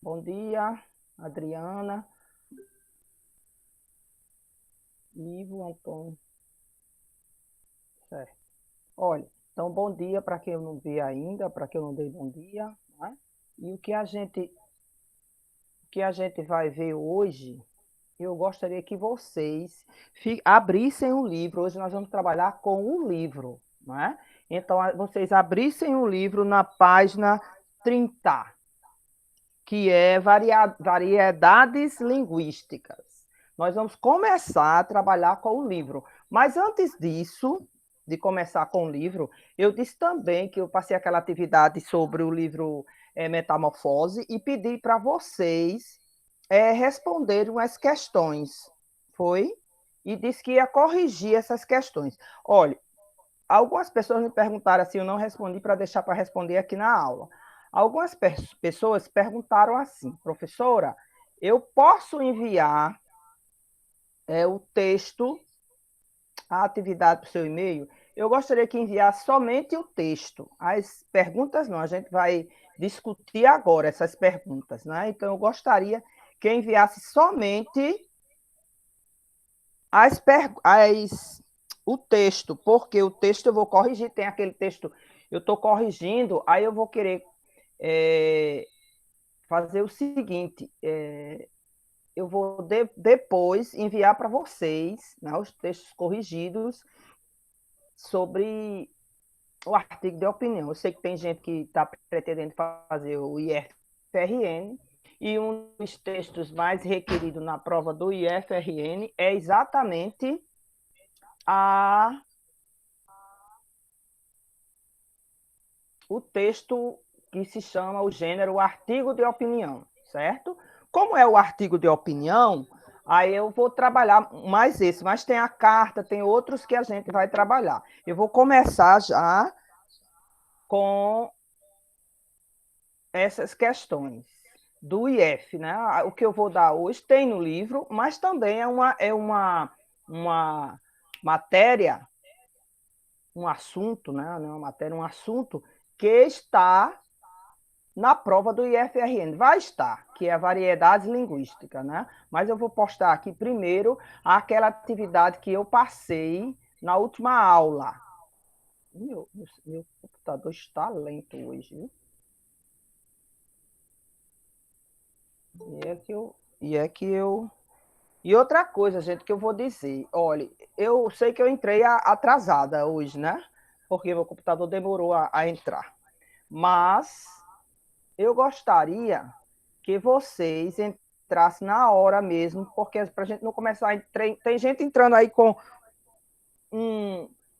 Bom dia, Adriana, Ivo, Antônio. Certo. Olha, então bom dia para quem eu não vi ainda, para quem eu não dei bom dia, né? E o que a gente vai ver hoje, eu gostaria que vocês abrissem o livro. Hoje nós vamos trabalhar com o livro, né? Então, vocês abrissem o livro na página 30, que é variedades linguísticas. Nós vamos começar a trabalhar com o livro. Mas antes disso, de começar com o livro, eu disse também que eu passei aquela atividade sobre o livro Metamorfose e pedi para vocês responderem as questões. Foi? E disse que ia corrigir essas questões. Olha, algumas pessoas me perguntaram assim, eu não respondi para deixar para responder aqui na aula. Algumas pessoas perguntaram assim, professora, eu posso enviar o texto, a atividade para o seu e-mail? Eu gostaria que enviasse somente o texto. As perguntas não, a gente vai discutir agora essas perguntas, né? Então, eu gostaria que enviasse somente o texto, porque o texto eu vou corrigir, tem aquele texto, eu estou corrigindo, aí eu vou querer é, fazer o seguinte, eu vou depois enviar para vocês, né, os textos corrigidos sobre o artigo de opinião. Eu sei que tem gente que está pretendendo fazer o IFRN, e um dos textos mais requeridos na prova do IFRN é exatamente a o texto que se chama o gênero artigo de opinião, certo? Como é o artigo de opinião, aí eu vou trabalhar mais esse, mas tem a carta, tem outros que a gente vai trabalhar. Eu vou começar já com essas questões do IF, né? O que eu vou dar hoje tem no livro, mas também uma matéria, um assunto, né? Não é uma matéria, um assunto que está na prova do IFRN. Vai estar, que é a variedade linguística, né? Mas eu vou postar aqui primeiro aquela atividade que eu passei na última aula. Meu computador está lento hoje, viu? E é que eu. E é que eu. E outra coisa, gente, que eu vou dizer. Olha, eu sei que eu entrei atrasada hoje, né? Porque meu computador demorou a entrar. Mas eu gostaria que vocês entrassem na hora mesmo, porque para a gente não começar. Tem gente entrando aí com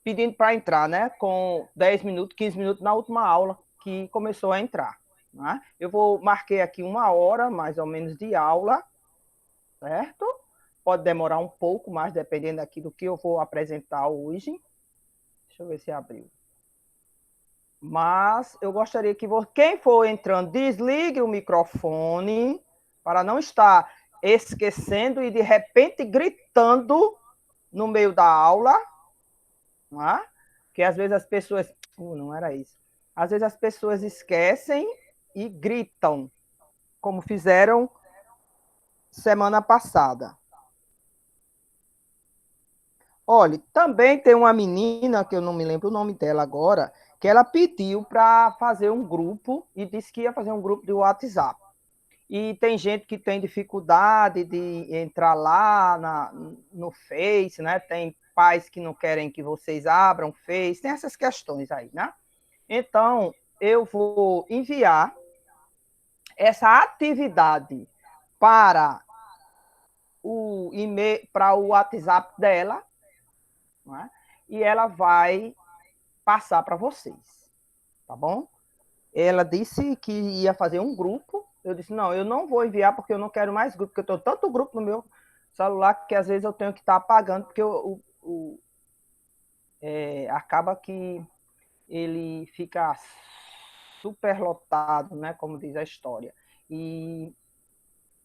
pedindo para entrar, né? Com 10 minutos, 15 minutos na última aula que começou a entrar. Né? Eu vou marquei aqui uma hora, mais ou menos, de aula, certo? Pode demorar um pouco mais, dependendo aqui do que eu vou apresentar hoje. Deixa eu ver se abriu. Mas eu gostaria que quem for entrando, desligue o microfone para não estar esquecendo e de repente gritando no meio da aula, não é? Que às vezes as pessoas, não era isso. Às vezes as pessoas esquecem e gritam, como fizeram semana passada. Olha, também tem uma menina, que eu não me lembro o nome dela agora, que ela pediu para fazer um grupo e disse que ia fazer um grupo de WhatsApp. E tem gente que tem dificuldade de entrar lá no Face, né? Tem pais que não querem que vocês abram o Face, tem essas questões aí, né? Então, eu vou enviar essa atividade para o e-mail, para o WhatsApp dela, né? E ela vai passar para vocês, tá bom? Ela disse que ia fazer um grupo. Eu disse, não, eu não vou enviar porque eu não quero mais grupo, porque eu tenho tanto grupo no meu celular que às vezes eu tenho que estar apagando, porque acaba que ele fica superlotado, né, como diz a história. E,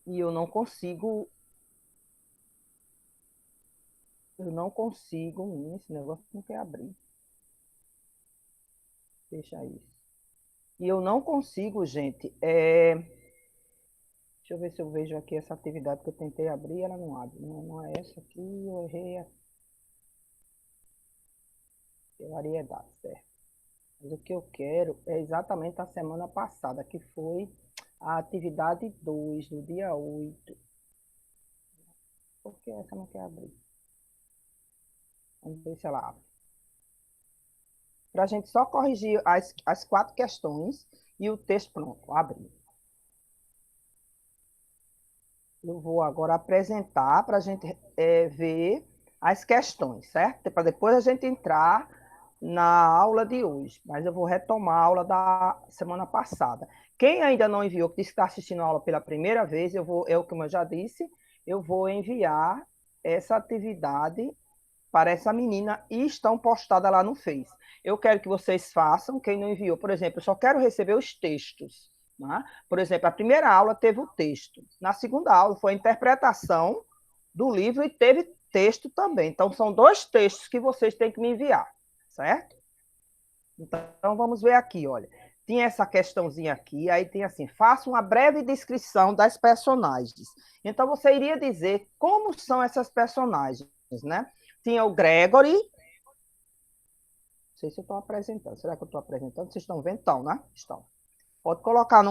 e eu não consigo, esse negócio não quer abrir. Deixa isso. E eu não consigo, gente, Deixa eu ver se eu vejo aqui essa atividade que eu tentei abrir, ela não abre. Não, não é essa aqui, eu errei a variedade, certo? Mas o que eu quero é exatamente a semana passada, que foi a atividade 2 do dia 8. Por que essa não quer abrir? Vamos ver se ela abre. Para a gente só corrigir as 4 questões e o texto pronto, abriu. Eu vou agora apresentar para a gente ver as questões, certo? Para depois a gente entrar na aula de hoje. Mas eu vou retomar a aula da semana passada. Quem ainda não enviou, que disse que está assistindo a aula pela primeira vez, como eu já disse, eu vou enviar essa atividade para essa menina e estão postadas lá no Face. Eu quero que vocês façam, quem não enviou, por exemplo, eu só quero receber os textos. Né? Por exemplo, a primeira aula teve o texto. Na segunda aula foi a interpretação do livro e teve texto também. Então, são 2 textos que vocês têm que me enviar, certo? Então, vamos ver aqui, olha. Tinha essa questãozinha aqui, aí tem assim, faça uma breve descrição das personagens. Então, você iria dizer como são essas personagens, né? Tinha o Gregory. Não sei se eu estou apresentando. Será que eu estou apresentando? Vocês estão vendo? Estão, né? Estão. Pode colocar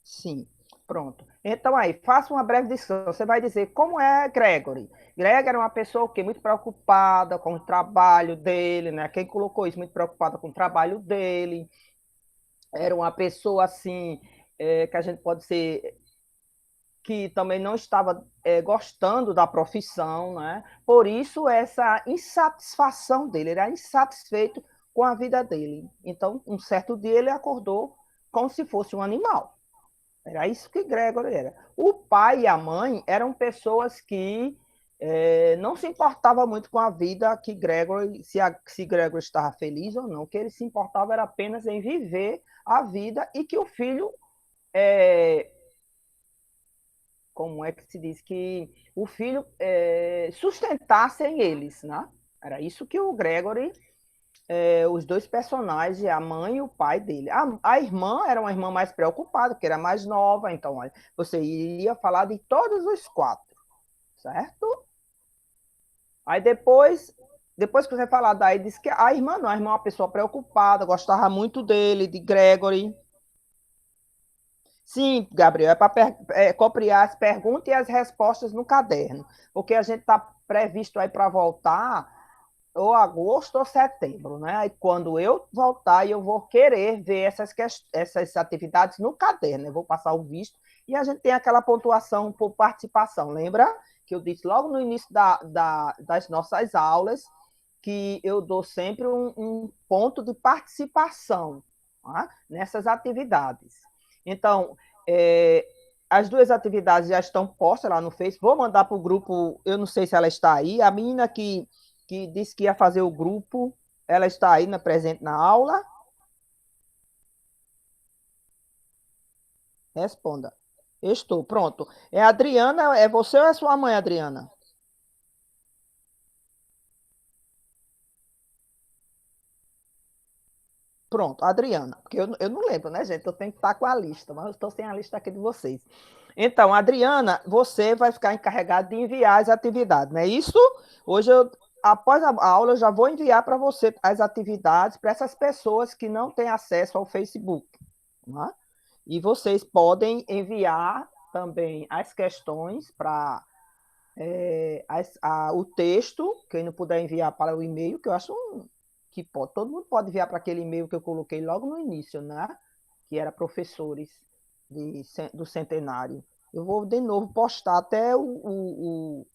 sim, pronto. Então aí, faça uma breve descrição. Você vai dizer como é Gregory. Gregory era uma pessoa o quê? Muito preocupada com o trabalho dele, né? Quem colocou isso? Muito preocupada com o trabalho dele. Era uma pessoa assim, que a gente pode ser que também não estava gostando da profissão, né? Por isso essa insatisfação dele, ele era insatisfeito com a vida dele. Então, um certo dia ele acordou como se fosse um animal. Era isso que Gregor era. O pai e a mãe eram pessoas que não se importavam muito com a vida que Gregor, se Gregor estava feliz ou não, o que ele se importava era apenas em viver a vida e que o filho como é que se diz, que o filho sustentassem eles, né? Era isso que o Gregory, os 2 personagens, a mãe e o pai dele. A irmã era uma irmã mais preocupada, porque era mais nova, então olha, você iria falar de todos os 4, certo? Aí depois que você falar daí, diz que a irmã não, a irmã é uma pessoa preocupada, gostava muito dele, de Gregory. Sim, Gabriel, é para copiar as perguntas e as respostas no caderno, porque a gente está previsto aí para voltar ou agosto ou setembro, né? Aí quando eu voltar, eu vou querer ver essas atividades no caderno, eu vou passar o visto e a gente tem aquela pontuação por participação. Lembra que eu disse logo no início das nossas aulas que eu dou sempre um ponto de participação, tá? Nessas atividades. Então, as 2 atividades já estão postas lá no Face. Vou mandar para o grupo, eu não sei se ela está aí. A menina que disse que ia fazer o grupo, ela está aí presente na aula? Responda. Estou, pronto. É a Adriana, é você ou é sua mãe, Adriana? Pronto, Adriana, porque eu não lembro, né, gente? Eu tenho que estar com a lista, mas eu estou sem a lista aqui de vocês. Então, Adriana, você vai ficar encarregada de enviar as atividades, não é isso? Hoje, após a aula, eu já vou enviar para você as atividades para essas pessoas que não têm acesso ao Facebook. Né? E vocês podem enviar também as questões para o texto, quem não puder enviar para o e-mail, que eu acho que pode, todo mundo pode enviar para aquele e-mail que eu coloquei logo no início, né? Que era professores do centenário. Eu vou de novo postar até o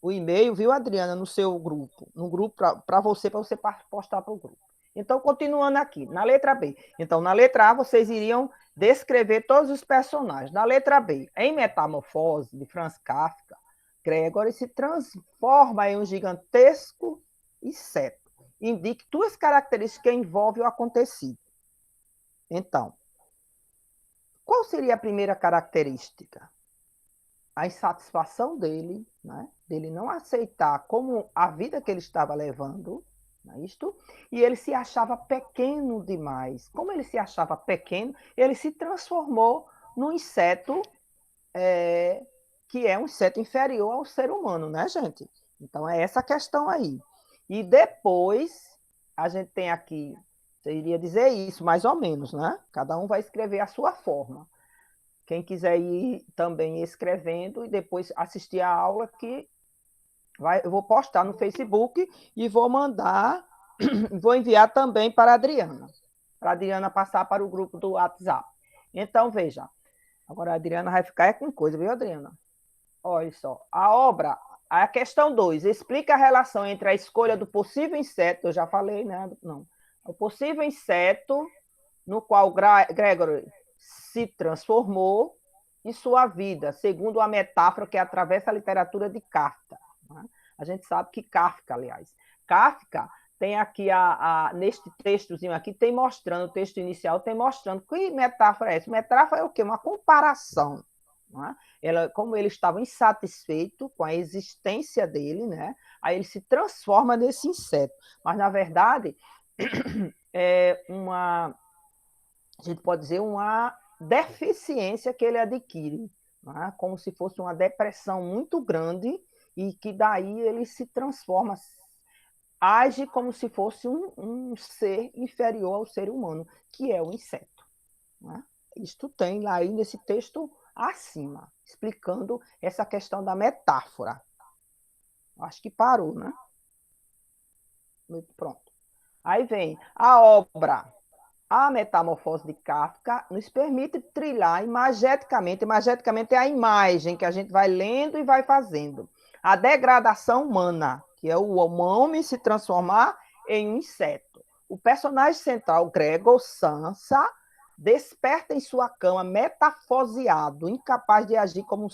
e-mail, viu, Adriana, no seu grupo, no grupo para você postar para o grupo. Então, continuando aqui, na letra B. Então, na letra A, vocês iriam descrever todos os personagens. Na letra B, em Metamorfose, de Franz Kafka, Gregory se transforma em um gigantesco inseto. Indique 2 características que envolvem o acontecido. Então, qual seria a primeira característica? A insatisfação dele, né? Dele não aceitar como a vida que ele estava levando, não é isto? E ele se achava pequeno demais. Como ele se achava pequeno, ele se transformou num inseto que é um inseto inferior ao ser humano, né, gente? Então é essa questão aí. E depois a gente tem aqui, você iria dizer isso, mais ou menos, né? Cada um vai escrever a sua forma. Quem quiser ir também escrevendo e depois assistir a aula que eu vou postar no Facebook e vou mandar, vou enviar também para a Adriana passar para o grupo do WhatsApp. Então, veja, agora a Adriana vai ficar com coisa, viu, Adriana? Olha só, a obra, a questão 2, explica a relação entre a escolha do possível inseto, eu já falei, né? Não. O possível inseto no qual Gregory se transformou e sua vida, segundo a metáfora que atravessa a literatura de Kafka. Né? A gente sabe que Kafka, aliás, Kafka tem aqui, neste textozinho aqui, tem mostrando, o texto inicial tem mostrando, que metáfora é essa? Metáfora é o quê? Uma comparação. Né? Como ele estava insatisfeito com a existência dele, né? Aí ele se transforma nesse inseto. Mas, na verdade, é uma, a gente pode dizer, uma deficiência que ele adquire, né? Como se fosse uma depressão muito grande e que daí ele se transforma, age como se fosse um ser inferior ao ser humano, que é o inseto. Né? Isto tem lá aí nesse texto acima, explicando essa questão da metáfora. Acho que parou, né? Pronto. Aí vem a obra. A metamorfose de Kafka nos permite trilhar imageticamente, imageticamente é a imagem que a gente vai lendo e vai fazendo, a degradação humana, que é o homem se transformar em um inseto. O personagem central, Gregor Samsa, desperta em sua cama metafoseado, incapaz de agir como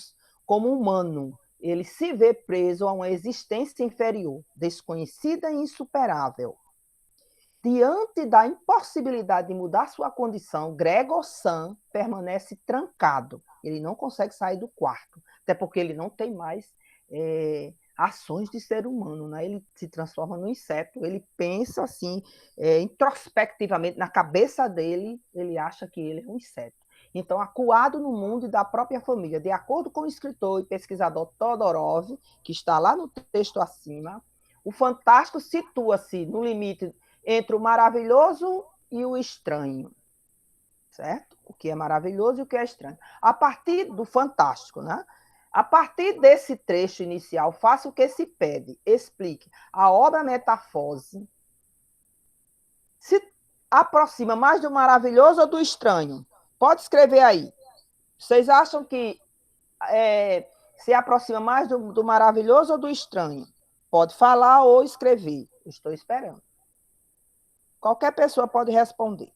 humano. Ele se vê preso a uma existência inferior, desconhecida e insuperável. Diante da impossibilidade de mudar sua condição, Gregor Sam permanece trancado. Ele não consegue sair do quarto, até porque ele não tem mais ações de ser humano, né? Ele se transforma num inseto, ele pensa assim, introspectivamente, na cabeça dele, ele acha que ele é um inseto. Então, acuado no mundo e da própria família, de acordo com o escritor e pesquisador Todorov, que está lá no texto acima, o fantástico situa-se no limite entre o maravilhoso e o estranho, certo? O que é maravilhoso e o que é estranho. A partir do fantástico, né? A partir desse trecho inicial, faça o que se pede, explique. A obra Metamorfose se aproxima mais do maravilhoso ou do estranho? Pode escrever aí. Vocês acham que se aproxima mais do maravilhoso ou do estranho? Pode falar ou escrever. Estou esperando. Qualquer pessoa pode responder.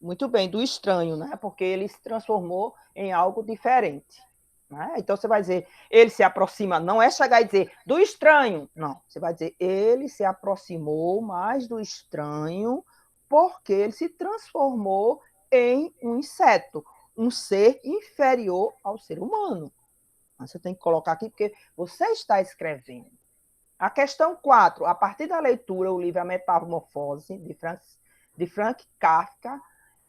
Muito bem, do estranho, né? Porque ele se transformou em algo diferente. Né? Então você vai dizer, ele se aproxima, não é chegar e dizer do estranho, não. Você vai dizer, ele se aproximou mais do estranho porque ele se transformou em um inseto, um ser inferior ao ser humano. Mas você tem que colocar aqui porque você está escrevendo. A questão 4, a partir da leitura, o livro A Metamorfose, de Frank Kafka,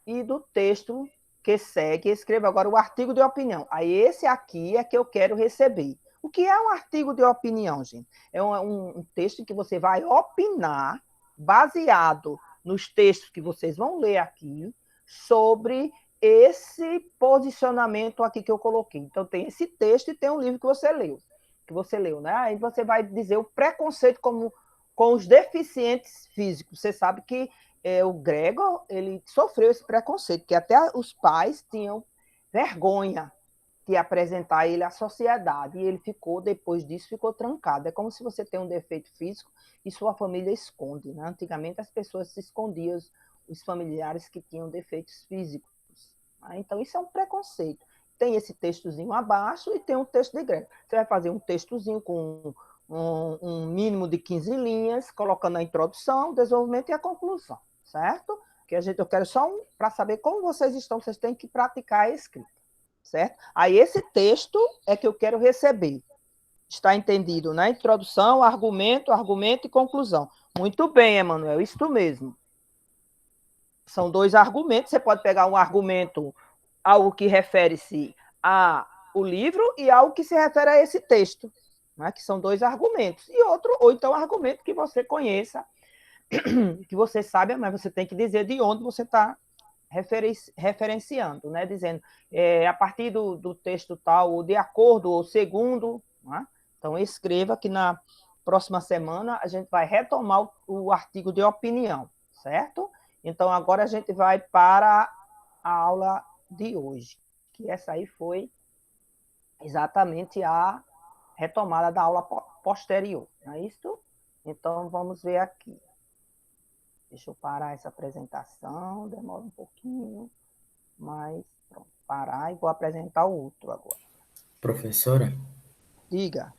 e do texto que segue, escreva agora o artigo de opinião. Aí esse aqui é que eu quero receber. O que é um artigo de opinião, gente? É um texto que você vai opinar, baseado nos textos que vocês vão ler aqui, sobre esse posicionamento aqui que eu coloquei. Então, tem esse texto e tem um livro que você leu, né? Aí você vai dizer o preconceito com os deficientes físicos. Você sabe que o Gregor, ele sofreu esse preconceito, que até os pais tinham vergonha de apresentar ele à sociedade, e ele depois disso, ficou trancado. É como se você tem um defeito físico e sua família esconde, né? Antigamente as pessoas se escondiam, os familiares que tinham defeitos físicos. Então isso é um preconceito. Tem esse textozinho abaixo e tem um texto de Gregor. Você vai fazer um textozinho com um mínimo de 15 linhas, colocando a introdução, o desenvolvimento e a conclusão, certo? Que eu quero só para saber como vocês estão, vocês têm que praticar a escrita, certo? Aí esse texto é que eu quero receber. Está entendido, né? Introdução, argumento e conclusão. Muito bem, Emanuel, isso mesmo. São dois argumentos. Você pode pegar um argumento, algo que refere-se ao livro e algo que se refere a esse texto, né? Que são dois argumentos. E outro, ou então argumento que você conheça, que você sabe, mas você tem que dizer de onde você está referenciando, né? Dizendo a partir do texto tal, ou de acordo, ou segundo. Né? Então, escreva que na próxima semana a gente vai retomar o artigo de opinião, certo? Então, agora a gente vai para a aula de hoje, que essa aí foi exatamente a retomada da aula posterior, não é isso? Então, vamos ver aqui. Deixa eu parar essa apresentação, demora um pouquinho, mas pronto, parar e vou apresentar o outro agora. Professora, Diga.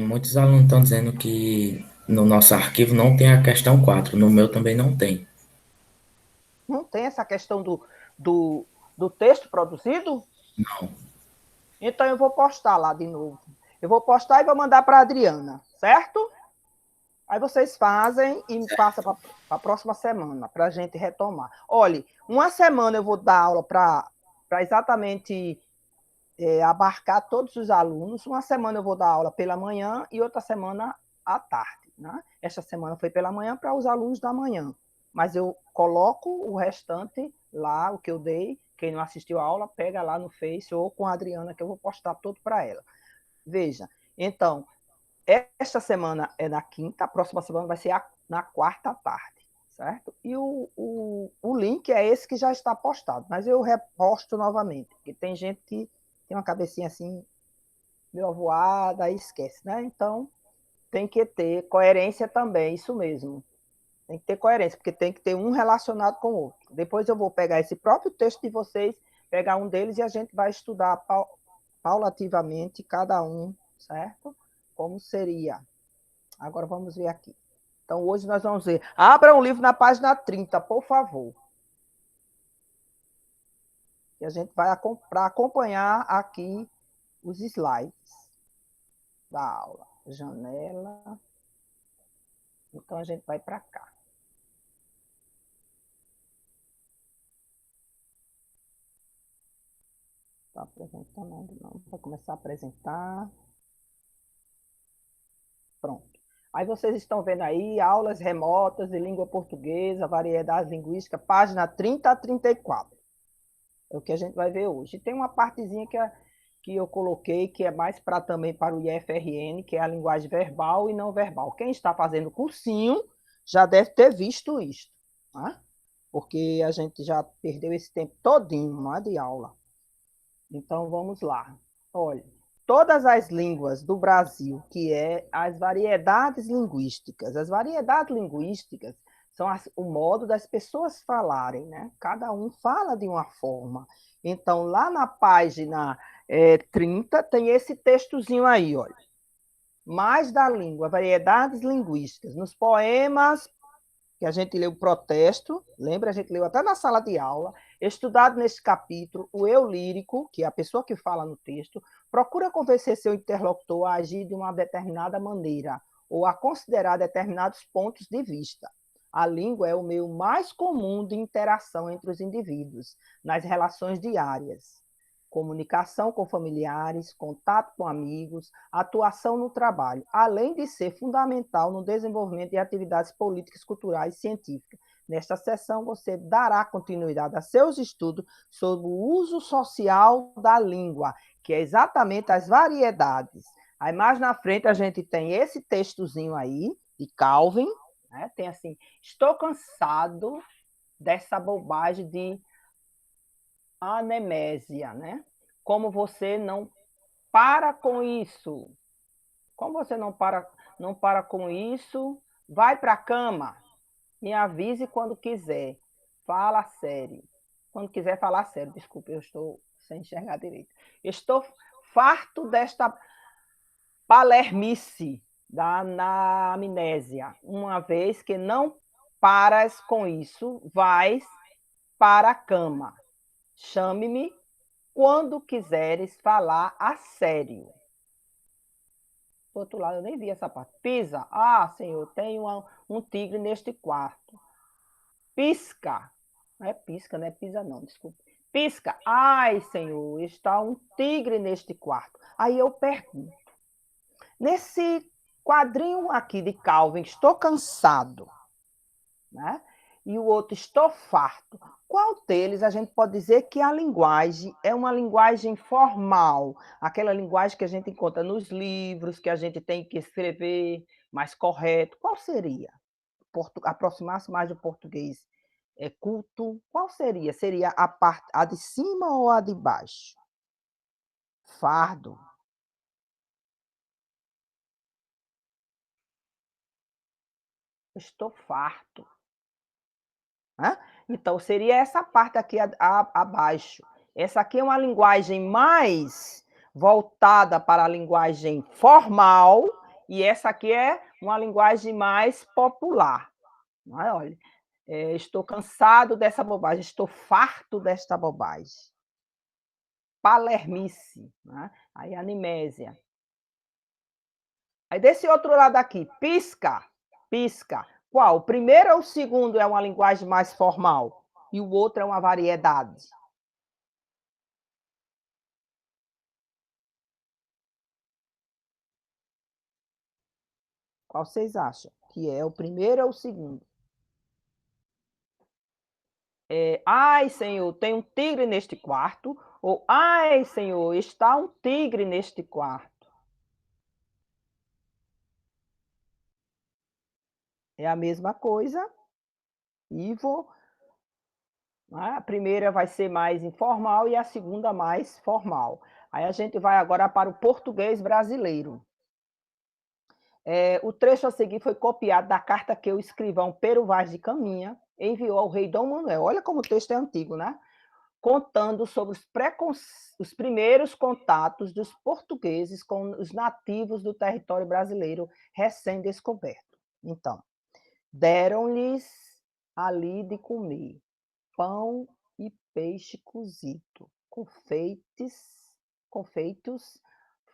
muitos alunos estão dizendo que no nosso arquivo não tem a questão 4, no meu também não tem. Não tem essa questão do texto produzido? Não, Então eu vou postar lá de novo. Eu vou postar e vou mandar para a Adriana, certo? Aí vocês fazem e passa para a próxima semana, para a gente retomar. Olhe, uma semana eu vou dar aula para exatamente abarcar todos os alunos. Uma semana eu vou dar aula pela manhã e outra semana à tarde. Né? Esta semana foi pela manhã para os alunos da manhã. Mas eu coloco o restante lá, o que eu dei. Quem não assistiu a aula, pega lá no Face ou com a Adriana, que eu vou postar tudo para ela. Veja, então, esta semana é na quinta, a próxima semana vai ser na quarta tarde, certo? E o link é esse que já está postado, mas eu reposto novamente, porque tem gente que tem uma cabecinha assim, meio avoada, e esquece, né? Então, tem que ter coerência também, isso mesmo. Tem que ter coerência, porque tem que ter um relacionado com o outro. Depois eu vou pegar esse próprio texto de vocês, pegar um deles e a gente vai estudar paulativamente cada um, certo? Como seria. Agora vamos ver aqui. Então, hoje nós vamos ver. Abra um livro na página 30, por favor. E a gente vai para acompanhar aqui os slides da aula. Janela. Então, a gente vai para cá. Está apresentando, não. Vai começar a apresentar. Pronto. Aí vocês estão vendo aí aulas remotas de língua portuguesa, variedade linguística, página 30 a 34. É o que a gente vai ver hoje. E tem uma partezinha que eu coloquei, que é mais para também para o IFRN, que é a linguagem verbal e não verbal. Quem está fazendo cursinho já deve ter visto isso, né? Porque a gente já perdeu esse tempo todinho, não é, de aula. Então, vamos lá. Olha, todas as línguas do Brasil, que é as variedades linguísticas. As variedades linguísticas são o modo das pessoas falarem, né? Cada um fala de uma forma. Então, lá na página 30, tem esse textozinho aí, olha. Mais da língua, variedades linguísticas. Nos poemas que a gente leu o protesto, lembra? A gente leu até na sala de aula, estudado nesse capítulo, o eu lírico, que é a pessoa que fala no texto, procura convencer seu interlocutor a agir de uma determinada maneira ou a considerar determinados pontos de vista. A língua é o meio mais comum de interação entre os indivíduos, nas relações diárias. Comunicação com familiares, contato com amigos, atuação no trabalho, além de ser fundamental no desenvolvimento de atividades políticas, culturais e científicas. Nesta sessão, você dará continuidade a seus estudos sobre o uso social da língua, que é exatamente as variedades. Aí mais na frente a gente tem esse textozinho aí, de Calvin, né? Tem assim, estou cansado dessa bobagem de anemésia, né? Como você não para com isso? Como você não para com isso? Vai para a cama. Me avise quando quiser. Fala sério. Quando quiser falar sério, desculpe, eu estou sem enxergar direito. Estou farto desta palermice na amnésia. Uma vez que não paras com isso, vais para a cama. Chame-me quando quiseres falar a sério. Do outro lado, eu nem vi essa parte. Pisa. Ah, senhor, tem um tigre neste quarto. Pisca. Não é pisca, não é pisa não, desculpa. Pisca. Ai, Senhor, está um tigre neste quarto. Aí eu pergunto, nesse quadrinho aqui de Calvin, estou cansado, né? E o outro, estou farto. Qual deles a gente pode dizer que a linguagem é uma linguagem formal, aquela linguagem que a gente encontra nos livros, que a gente tem que escrever mais correto? Qual seria? Aproximar-se mais do português culto? Qual seria? Seria a parte, a de cima ou a de baixo? Fardo. Estou farto. Né? Então, seria essa parte aqui abaixo. Essa aqui é uma linguagem mais voltada para a linguagem formal, e essa aqui é uma linguagem mais popular. Não é? Olha, estou cansado dessa bobagem, estou farto desta bobagem. Palermice, né? Aí animésia. Aí desse outro lado aqui, pisca, pisca. Qual? O primeiro ou o segundo é uma linguagem mais formal e o outro é uma variedade? Qual vocês acham? Que é o primeiro ou o segundo? Ai, Senhor, tem um tigre neste quarto. Ou, ai, Senhor, está um tigre neste quarto. É a mesma coisa. Ivo, né? A primeira vai ser mais informal e a segunda mais formal. Aí a gente vai agora para o português brasileiro. O trecho a seguir foi copiado da carta que o escrivão Pero Vaz de Caminha enviou ao rei Dom Manuel. Olha como o texto é antigo, né? Contando sobre os primeiros contatos dos portugueses com os nativos do território brasileiro recém-descoberto. Então, deram-lhes ali de comer pão e peixe cozido, confeitos,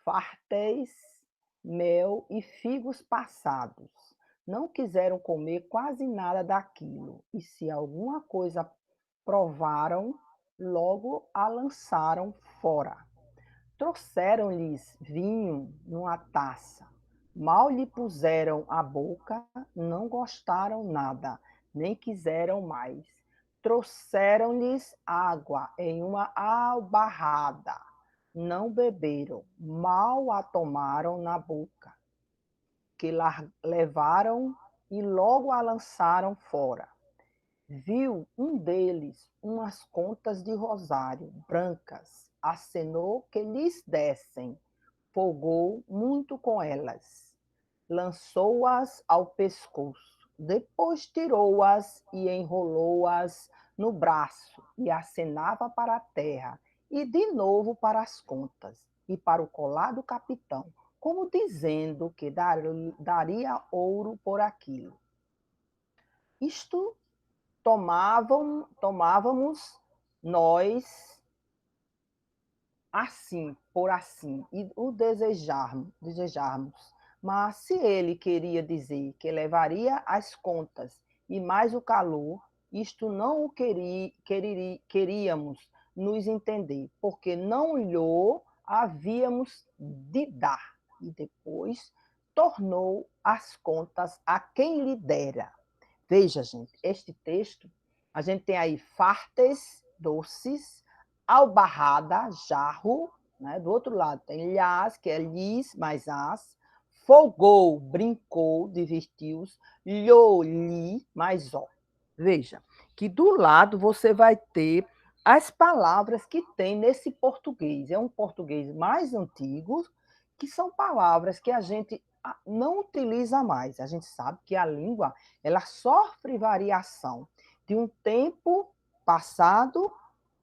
fartéis, mel e figos passados. Não quiseram comer quase nada daquilo, e se alguma coisa provaram, logo a lançaram fora. Trouxeram-lhes vinho numa taça. Mal lhe puseram à boca, não gostaram nada, nem quiseram mais. Trouxeram-lhes água em uma albarrada. Não beberam, mal a tomaram na boca, que levaram e logo a lançaram fora. Viu um deles umas contas de rosário brancas, acenou que lhes dessem, folgou muito com elas, lançou-as ao pescoço, depois tirou-as e enrolou-as no braço e acenava para a terra e de novo para as contas e para o colar do capitão, como dizendo que daria ouro por aquilo. Isto tomávamos nós assim, por assim, e o desejarmos. Mas se ele queria dizer que levaria as contas e mais o calor, isto não o queríamos nos entender, porque não lhe havíamos de dar. E depois tornou as contas a quem lhe dera. Veja, gente, este texto, a gente tem aí fartes, doces, albarrada, jarro, né? Do outro lado tem lhas, que é lis mais as, folgou, brincou, divertiu-se, lhe mais ó. Veja, que do lado você vai ter as palavras que tem nesse português. É um português mais antigo, que são palavras que a gente não utiliza mais. A gente sabe que a língua ela sofre variação de um tempo passado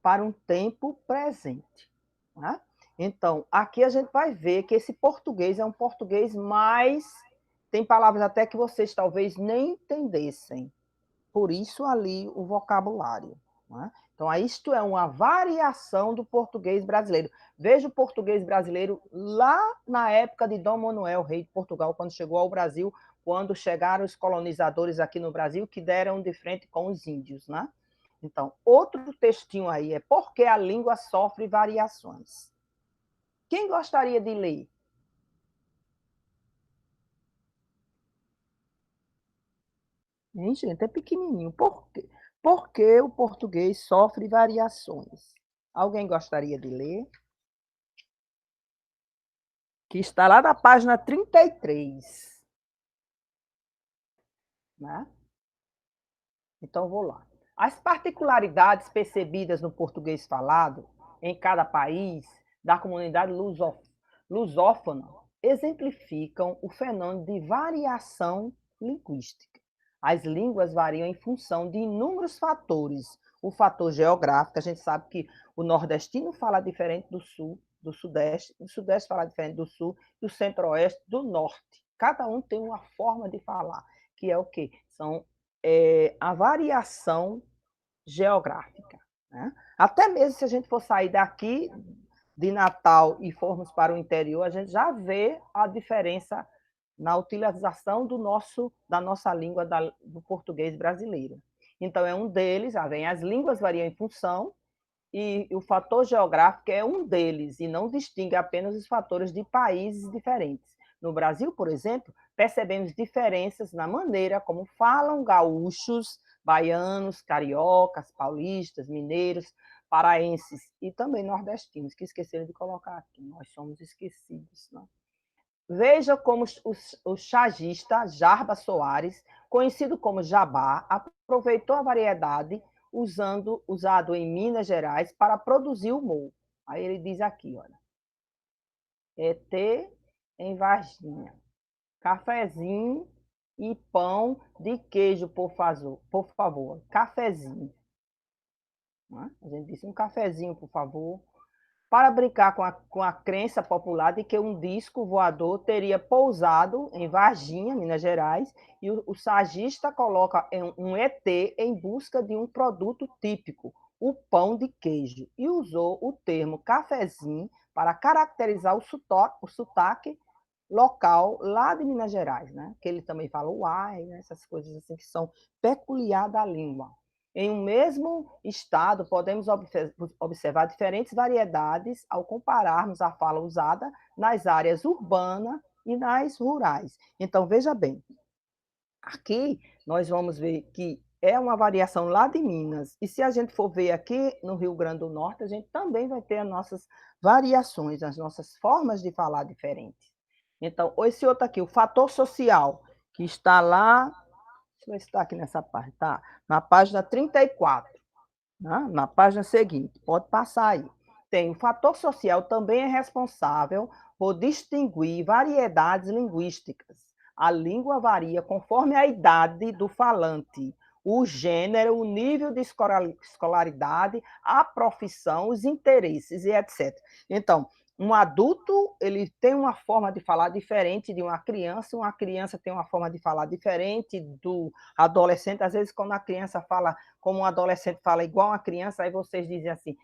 para um tempo presente. Né? Então, aqui a gente vai ver que esse português é um português mais. Tem palavras até que vocês talvez nem entendessem. Por isso, ali, o vocabulário. Né? Então, isto é uma variação do português brasileiro. Veja o português brasileiro lá na época de Dom Manuel, rei de Portugal, quando chegou ao Brasil, quando chegaram os colonizadores aqui no Brasil, que deram de frente com os índios, né? Então, outro textinho aí é Por que a língua sofre variações. Quem gostaria de ler? Hein, gente, é pequenininho. Por que o português sofre variações? Alguém gostaria de ler? Que está lá na página 33. Né? Então, vou lá. As particularidades percebidas no português falado em cada país da comunidade lusófona exemplificam o fenômeno de variação linguística. As línguas variam em função de inúmeros fatores. O fator geográfico, a gente sabe que o nordestino fala diferente do sul, do sudeste, o sudeste fala diferente do sul, do centro-oeste, do norte. Cada um tem uma forma de falar, que é o quê? São a variação geográfica. Né? Até mesmo se a gente for sair daqui de Natal e formos para o interior, a gente já vê a diferença na utilização da nossa língua, do português brasileiro. Então, é um deles, vem as línguas variam em função, e o fator geográfico é um deles, e não distingue apenas os fatores de países diferentes. No Brasil, por exemplo, percebemos diferenças na maneira como falam gaúchos, baianos, cariocas, paulistas, mineiros, paraenses e também nordestinos, que esqueceram de colocar aqui. Nós somos esquecidos, não? Veja como o chagista Jarba conhecido como Jabá, aproveitou a variedade usado em Minas Gerais para produzir humor. Aí ele diz aqui, olha, ET em Varginha, cafezinho e pão de queijo, por favor. Cafezinho. Né? A gente disse um cafezinho, por favor, para brincar com a crença popular de que um disco voador teria pousado em Varginha, Minas Gerais, e o sagista coloca um ET em busca de um produto típico, o pão de queijo, e usou o termo cafezinho para caracterizar o sotaque local lá de Minas Gerais, né? Que ele também fala uai, né? Essas coisas assim que são peculiar da língua. Em um mesmo estado, podemos observar diferentes variedades ao compararmos a fala usada nas áreas urbanas e nas rurais. Então, veja bem, aqui nós vamos ver que é uma variação lá de Minas, e se a gente for ver aqui no Rio Grande do Norte, a gente também vai ter as nossas variações, as nossas formas de falar diferentes. Então, esse outro aqui, o fator social, que está lá, deixa eu ver se está aqui nessa página, tá? Na página 34, né? Na página seguinte, pode passar aí. Tem o fator social também é responsável por distinguir variedades linguísticas. A língua varia conforme a idade do falante, o gênero, o nível de escolaridade, a profissão, os interesses e etc. Então, um adulto ele tem uma forma de falar diferente de uma criança tem uma forma de falar diferente do adolescente. Às vezes, quando a criança fala como um adolescente fala igual uma criança, aí vocês dizem assim,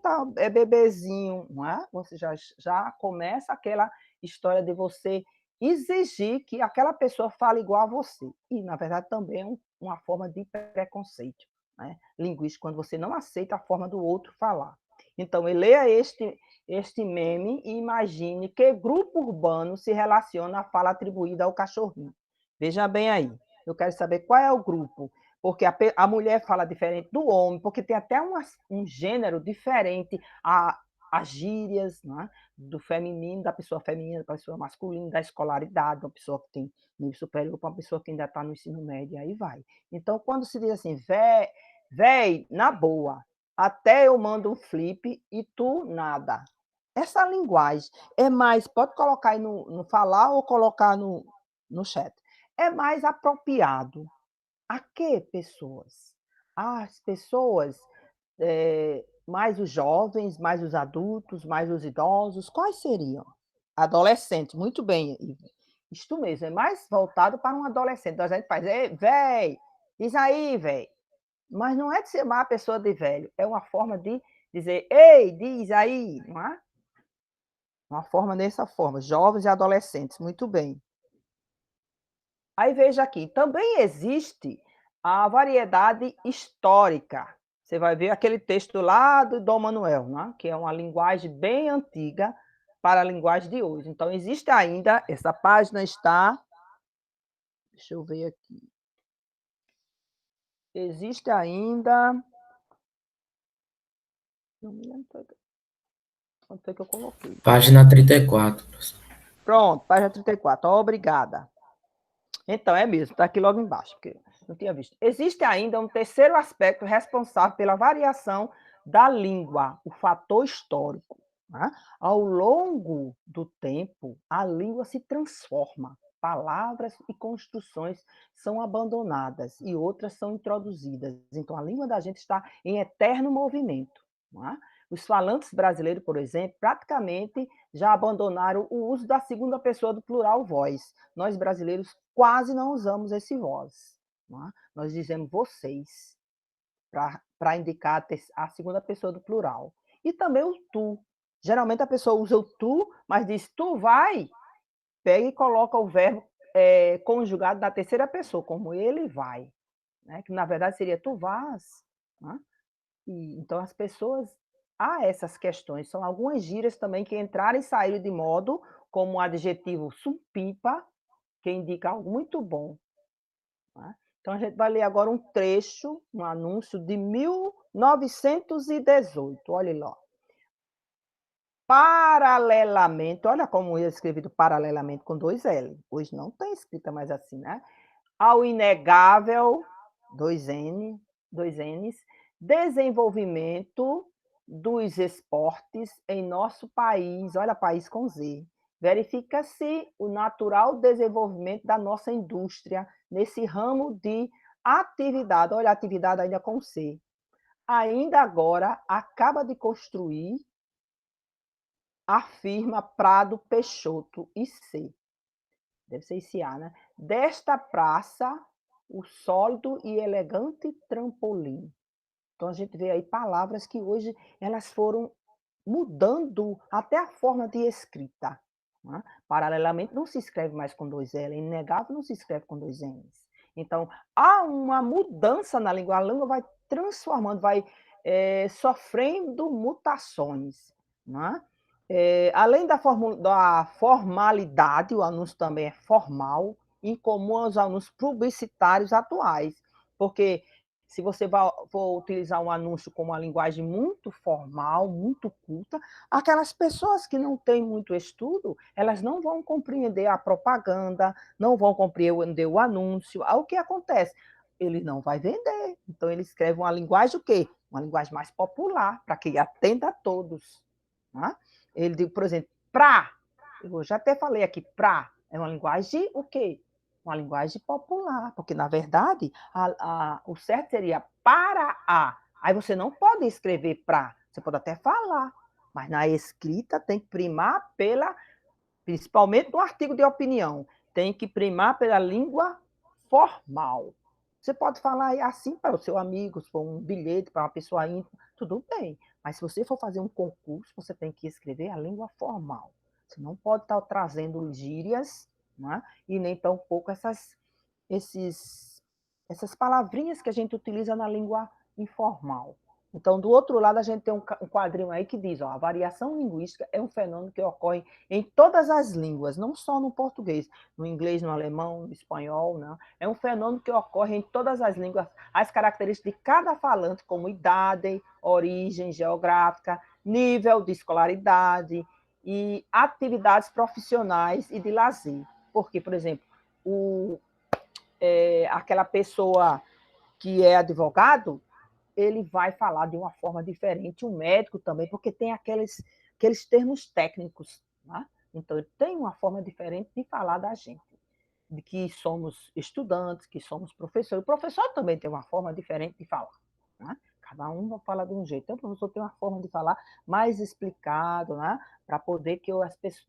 tá, é bebezinho, não é? Você já começa aquela história de você exigir que aquela pessoa fale igual a você. E, na verdade, também é uma forma de preconceito, né? Linguístico, quando você não aceita a forma do outro falar. Então, leia este meme e imagine que grupo urbano se relaciona à fala atribuída ao cachorrinho. Veja bem aí. Eu quero saber qual é o grupo, porque a mulher fala diferente do homem, porque tem até um gênero diferente, as gírias, né? Do feminino, da pessoa feminina, da pessoa masculina, da escolaridade, uma pessoa que tem nível superior para uma pessoa que ainda está no ensino médio, aí vai. Então, quando se diz assim, véi, na boa, até eu mando um flip e tu nada. Essa linguagem é mais, pode colocar aí no falar ou colocar no chat, é mais apropriado a que pessoas? As pessoas, mais os jovens, mais os adultos, mais os idosos, quais seriam? Adolescentes, muito bem, isto mesmo, é mais voltado para um adolescente. Então a gente faz: "Ei, véi, diz aí, véi", mas não é de chamar a pessoa de velho, é uma forma de dizer: "Ei, diz aí", não é? Uma forma dessa forma, jovens e adolescentes, muito bem. Aí veja aqui, também existe a variedade histórica. Você vai ver aquele texto lá do Dom Manuel, né? Que é uma linguagem bem antiga para a linguagem de hoje. Então, existe ainda, essa página está, deixa eu ver aqui, existe ainda, não me lembro quanto foi que eu coloquei. Página 34. Pronto, página 34, obrigada. Então, é mesmo, está aqui logo embaixo, porque não tinha visto. Existe ainda um terceiro aspecto responsável pela variação da língua, o fator histórico. Né? Ao longo do tempo, a língua se transforma, palavras e construções são abandonadas e outras são introduzidas. Então, a língua da gente está em eterno movimento. Né? Os falantes brasileiros, por exemplo, praticamente já abandonaram o uso da segunda pessoa do plural voz. Nós brasileiros quase não usamos esse vós. Não é? Nós dizemos vocês, para indicar a segunda pessoa do plural. E também o tu. Geralmente a pessoa usa o tu, mas diz tu vai, pega e coloca o verbo conjugado na terceira pessoa, como ele vai. Né? Que na verdade seria tu vás. Né? Então as pessoas. Há essas questões, são algumas gírias também que entraram e saíram de modo, como o adjetivo supimpa, que indica algo muito bom. Né? Então, a gente vai ler agora um trecho, um anúncio de 1918. Olha lá. Paralelamente, olha como é escrevido paralelamente com dois L. Hoje não tem escrita mais assim, né? Ao inegável, dois N's, desenvolvimento dos esportes em nosso país, olha, país com Z, verifica-se o natural desenvolvimento da nossa indústria nesse ramo de atividade, olha, atividade ainda com C. Ainda agora acaba de construir a firma Prado Peixoto IC, deve ser ICA, né? Desta praça, o sólido e elegante trampolim. Então, a gente vê aí palavras que hoje elas foram mudando até a forma de escrita. Né? Paralelamente, não se escreve mais com dois L, é inegável, não se escreve com dois N's. Então, há uma mudança na língua, a língua vai transformando, vai sofrendo mutações. Né? Além da formalidade, o anúncio também é formal, incomum aos anúncios publicitários atuais, porque se você for utilizar um anúncio com uma linguagem muito formal, muito culta, aquelas pessoas que não têm muito estudo, elas não vão compreender a propaganda, não vão compreender o anúncio. Aí o que acontece? Ele não vai vender. Então, ele escreve uma linguagem o quê? Uma linguagem mais popular, para que atenda a todos. Né? Ele diz, por exemplo, pra. Eu já até falei aqui, pra. É uma linguagem o quê? Uma linguagem popular, porque, na verdade, o certo seria para a. Aí você não pode escrever para, você pode até falar, mas na escrita tem que primar pela, principalmente no artigo de opinião, tem que primar pela língua formal. Você pode falar assim para o seu amigo, se for um bilhete para uma pessoa íntima, tudo bem. Mas se você for fazer um concurso, você tem que escrever a língua formal. Você não pode estar trazendo gírias, né? E nem tampouco essas palavrinhas que a gente utiliza na língua informal. Então, do outro lado, a gente tem um quadrinho aí que diz, ó, a variação linguística é um fenômeno que ocorre em todas as línguas, não só no português, no inglês, no alemão, no espanhol, não. É um fenômeno que ocorre em todas as línguas. As características de cada falante, como idade, origem geográfica, nível de escolaridade e atividades profissionais e de lazer. Porque, por exemplo, aquela pessoa que é advogado, ele vai falar de uma forma diferente, o médico também, porque tem aqueles termos técnicos. Né? Então, ele tem uma forma diferente de falar da gente, de que somos estudantes, que somos professores. O professor também tem uma forma diferente de falar. Né? Cada um vai falar de um jeito. Então, o professor tem uma forma de falar mais explicado, né? Para poder que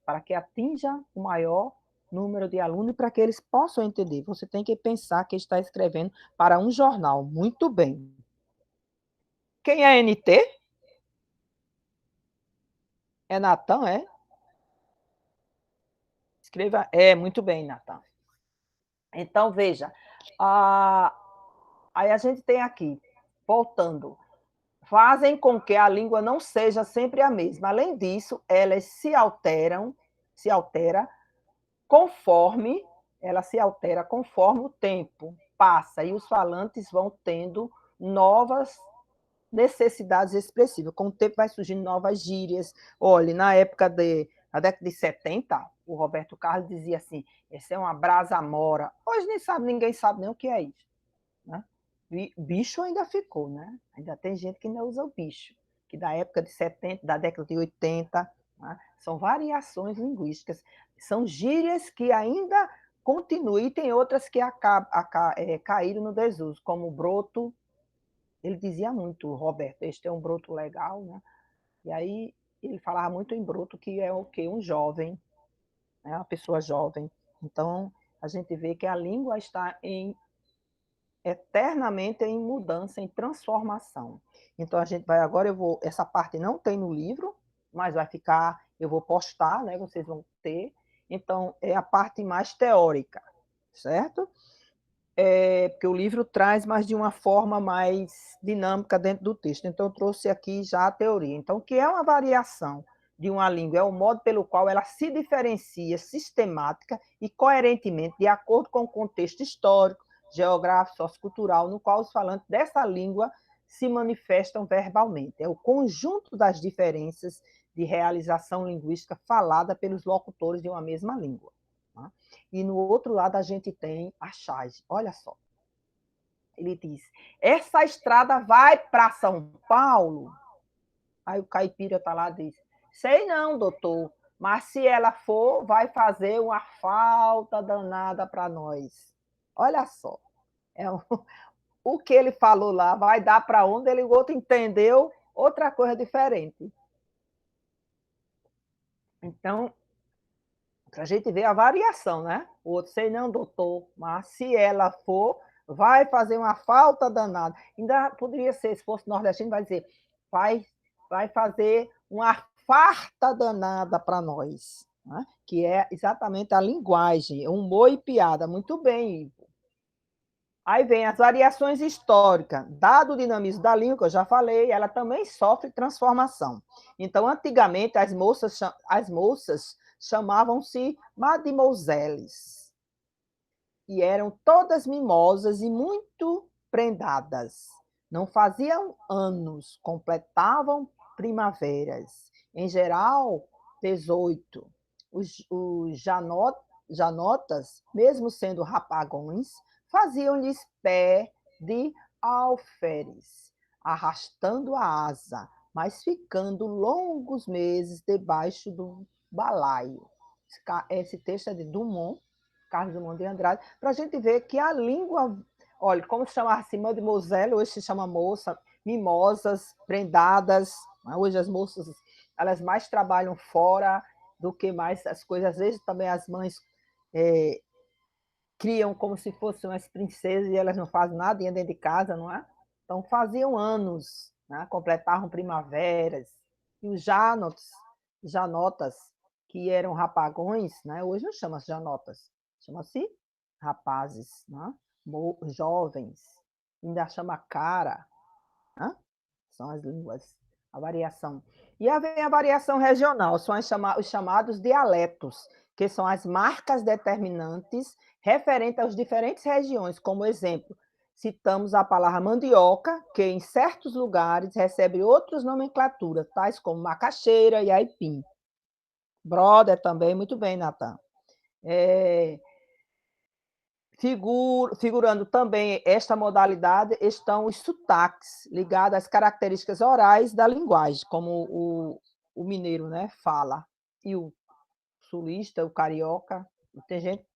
para que atinja o maior número de alunos e para que eles possam entender. Você tem que pensar que está escrevendo para um jornal. Muito bem. Quem é NT? É Natan, é? Escreva. É, muito bem, Natan. Então, veja, a, aí a gente tem aqui, voltando, fazem com que a língua não seja sempre a mesma. Além disso, elas se altera conforme ela se altera conforme o tempo passa e os falantes vão tendo novas necessidades expressivas. Com o tempo vai surgindo novas gírias. Olha, na década de 70, o Roberto Carlos dizia assim: esse é uma brasa mora. Hoje nem sabe, ninguém sabe nem o que é isso. Né? Bicho ainda ficou, né? Ainda tem gente que ainda usa o bicho, que da época de 70, da década de 80, né? São variações linguísticas, são gírias que ainda continuam, e tem outras que caíram no desuso, como o broto. Ele dizia muito, Roberto, este é um broto legal, né? E aí ele falava muito em broto, que é o quê? Um jovem, né? Uma pessoa jovem. Então, a gente vê que a língua está eternamente em mudança, em transformação. Então a gente vai agora, essa parte não tem no livro, mas vai ficar, eu vou postar, né? Vocês vão ter. Então é a parte mais teórica, certo? Porque o livro traz, mas de uma forma mais dinâmica dentro do texto. Então eu trouxe aqui já a teoria. Então o que é uma variação de uma língua? É o modo pelo qual ela se diferencia sistemática e coerentemente de acordo com o contexto histórico, geográfico, sociocultural, no qual os falantes dessa língua se manifestam verbalmente. É o conjunto das diferenças de realização linguística falada pelos locutores de uma mesma língua. Tá? E no outro lado a gente tem a Chage. Olha só. Ele diz: essa estrada vai para São Paulo? Aí o caipira está lá e diz: sei não, doutor, mas se ela for, vai fazer uma falta danada para nós. Olha só. É o que ele falou lá vai dar para onde ele, o outro entendeu outra coisa diferente. Então, para a gente ver a variação, né? O outro, sei não, doutor, mas se ela for, vai fazer uma falta danada. Ainda poderia ser, se fosse nordestino, vai dizer, vai, vai fazer uma farta danada para nós, né? Que é exatamente a linguagem, humor e piada. Muito bem, Ivo. Aí vem as variações históricas. Dado o dinamismo da língua, que eu já falei, ela também sofre transformação. Então, antigamente, as moças chamavam-se mademoiselles e eram todas mimosas e muito prendadas. Não faziam anos, completavam primaveras. Em geral, 18. Os janotas, mesmo sendo rapagões, faziam-lhes pé de alferes, arrastando a asa, mas ficando longos meses debaixo do balaio. Esse texto é de Dumont, Carlos Drummond de Andrade, para a gente ver que a língua, olha, como se chamava assim, mademoiselle, hoje se chama moça, mimosas, prendadas, hoje as moças, elas mais trabalham fora do que mais as coisas, às vezes também as mães criam como se fossem umas princesas e elas não fazem nada dentro de casa, não é? Então faziam anos, né? Completavam primaveras, e os janotas, que eram rapagões, né? Hoje não chama-se janotas, chama-se rapazes, né? Jovens, ainda chama cara, né? São as línguas, a variação. E aí vem a variação regional, são os chamados dialetos, que são as marcas determinantes referentes às diferentes regiões. Como exemplo, citamos a palavra mandioca, que em certos lugares recebe outras nomenclaturas, tais como macaxeira e aipim. Brother também, muito bem, Natan. Figurando também esta modalidade estão os sotaques, ligados às características orais da linguagem, como o mineiro, né, fala, e o sulista, o carioca.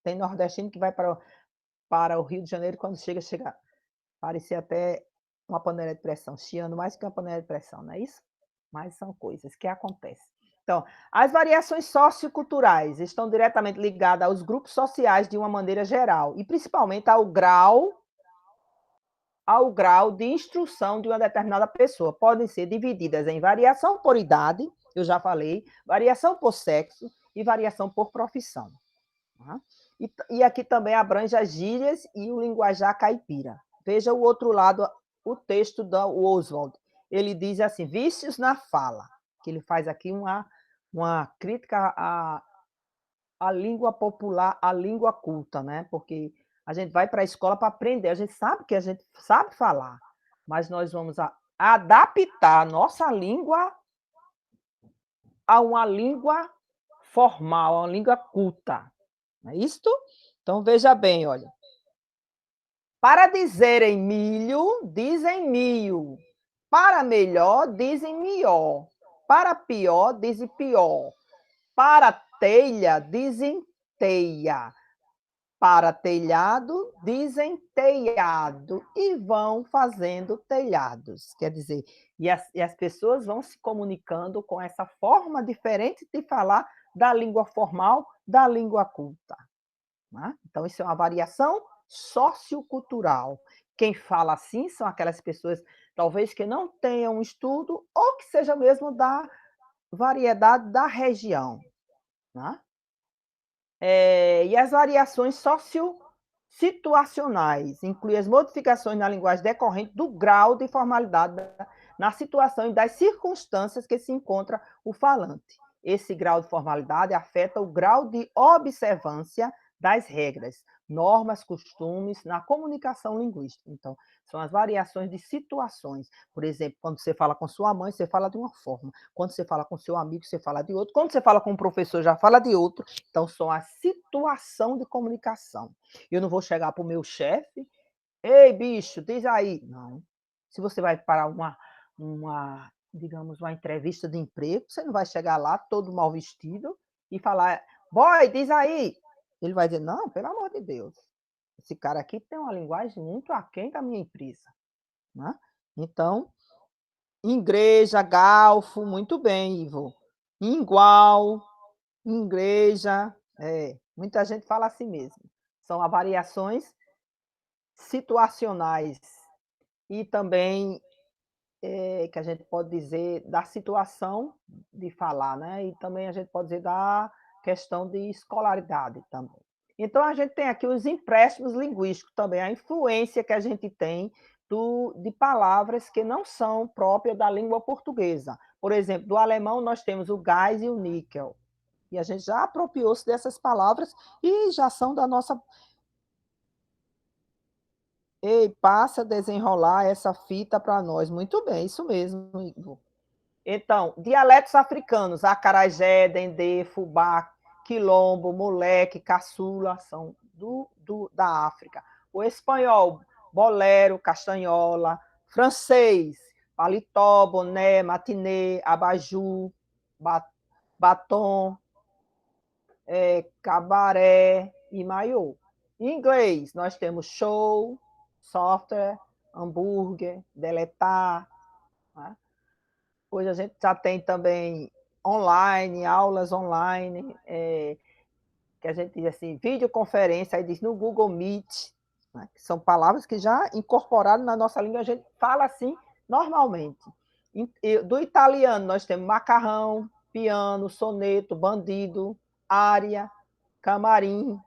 Tem nordestino que vai para o Rio de Janeiro, quando chega parecer até uma panela de pressão, chiando mais que uma panela de pressão, não é isso? Mas são coisas que acontecem. Então, as variações socioculturais estão diretamente ligadas aos grupos sociais de uma maneira geral, e principalmente ao grau de instrução de uma determinada pessoa. Podem ser divididas em variação por idade, eu já falei, variação por sexo e variação por profissão. Tá? E aqui também abrange as gírias e o linguajar caipira. Veja o outro lado, o texto do Oswald. Ele diz assim, vícios na fala, que ele faz aqui uma crítica à língua popular, à língua culta, né? Porque a gente vai para a escola para aprender, a gente sabe que a gente sabe falar, mas nós vamos adaptar a nossa língua a uma língua formal, a uma língua culta. Não é isto? Então, veja bem, olha. Para dizerem milho, dizem mil. Para melhor, dizem melhor. Para pior, dizem pior. Para telha, dizem teia. Para telhado, dizem telhado. E vão fazendo telhados. Quer dizer, e as pessoas vão se comunicando com essa forma diferente de falar da língua formal, da língua culta. Né? Então, isso é uma variação sociocultural. Quem fala assim são aquelas pessoas, talvez, que não tenham estudo ou que seja mesmo da variedade da região. Né? E as variações sociosituacionais incluem as modificações na linguagem decorrente do grau de formalidade na situação e das circunstâncias que se encontra o falante. Esse grau de formalidade afeta o grau de observância das regras, normas, costumes na comunicação linguística. Então, são as variações de situações. Por exemplo, quando você fala com sua mãe, você fala de uma forma. Quando você fala com seu amigo, você fala de outro. Quando você fala com um professor, já fala de outro. Então, são a situação de comunicação. Eu não vou chegar para o meu chefe, ei, bicho, diz aí. Não. Se você vai para digamos, uma entrevista de emprego, você não vai chegar lá todo mal vestido e falar, boy, diz aí. Ele vai dizer, não, pelo amor de Deus, esse cara aqui tem uma linguagem muito aquém da minha empresa. Né? Então, igreja, galfo, muito bem, Ivo. Igual, igreja, muita gente fala assim mesmo. São as variações situacionais e também que a gente pode dizer da situação de falar, né? E também a gente pode dizer da questão de escolaridade também. Então, a gente tem aqui os empréstimos linguísticos também, a influência que a gente tem de palavras que não são próprias da língua portuguesa. Por exemplo, do alemão nós temos o gás e o níquel. E a gente já apropriou-se dessas palavras e já são da nossa. Ei, passa a desenrolar essa fita para nós. Muito bem, isso mesmo, Igor. Então, dialetos africanos, acarajé, dendê, fubá, quilombo, moleque, caçula, são da África. O espanhol, bolero, castanhola, francês, paletó, boné, matinê, abajur, batom, cabaré e maiô. Em inglês, nós temos show, software, hambúrguer, deletar. Né? Hoje a gente já tem também online, aulas online, que a gente diz assim, videoconferência, aí diz no Google Meet, né? Que são palavras que já incorporaram na nossa língua, a gente fala assim normalmente. Do italiano, nós temos macarrão, piano, soneto, bandido, área, camarim,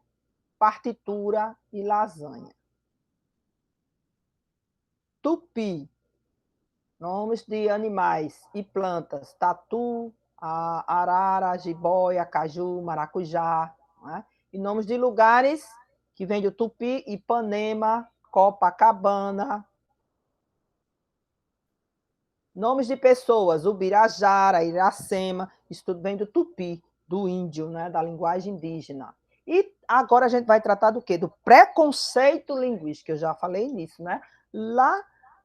partitura e lasanha. Tupi, nomes de animais e plantas, tatu, arara, jiboia, caju, maracujá. Né? E nomes de lugares, que vem do Tupi, Ipanema, Copacabana. Nomes de pessoas, Ubirajara, Iracema, isso tudo vem do Tupi, do índio, né? Da linguagem indígena. E agora a gente vai tratar do quê? Do preconceito linguístico, eu já falei nisso, né? Lá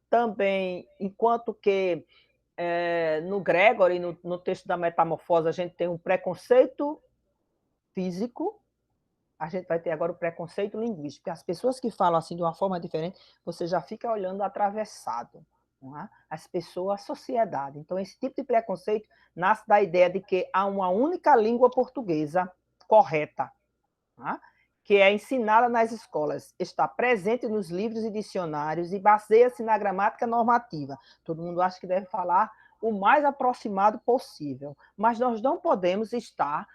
também, enquanto que no Gregory, no texto da Metamorfose, a gente tem um preconceito físico, a gente vai ter agora o preconceito linguístico, porque as pessoas que falam assim de uma forma diferente, você já fica olhando atravessado. Não é? As pessoas, a sociedade. Então, esse tipo de preconceito nasce da ideia de que há uma única língua portuguesa correta, não é? Que é ensinada nas escolas, está presente nos livros e dicionários e baseia-se na gramática normativa. Todo mundo acha que deve falar o mais aproximado possível, mas nós não podemos estar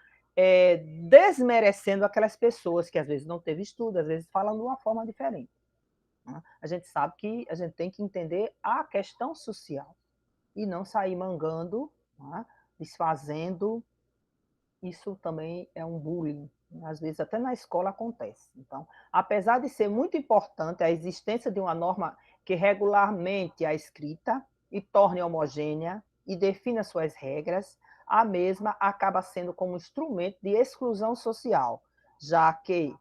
desmerecendo aquelas pessoas que às vezes não teve estudo, às vezes falam de uma forma diferente. Né? A gente sabe que a gente tem que entender a questão social e não sair mangando, né? Desfazendo. Isso também é um bullying. Às vezes até na escola acontece. Então, apesar de ser muito importante a existência de uma norma que regulamente a escrita e torne homogênea e defina suas regras, a mesma acaba sendo como instrumento de exclusão social, já que,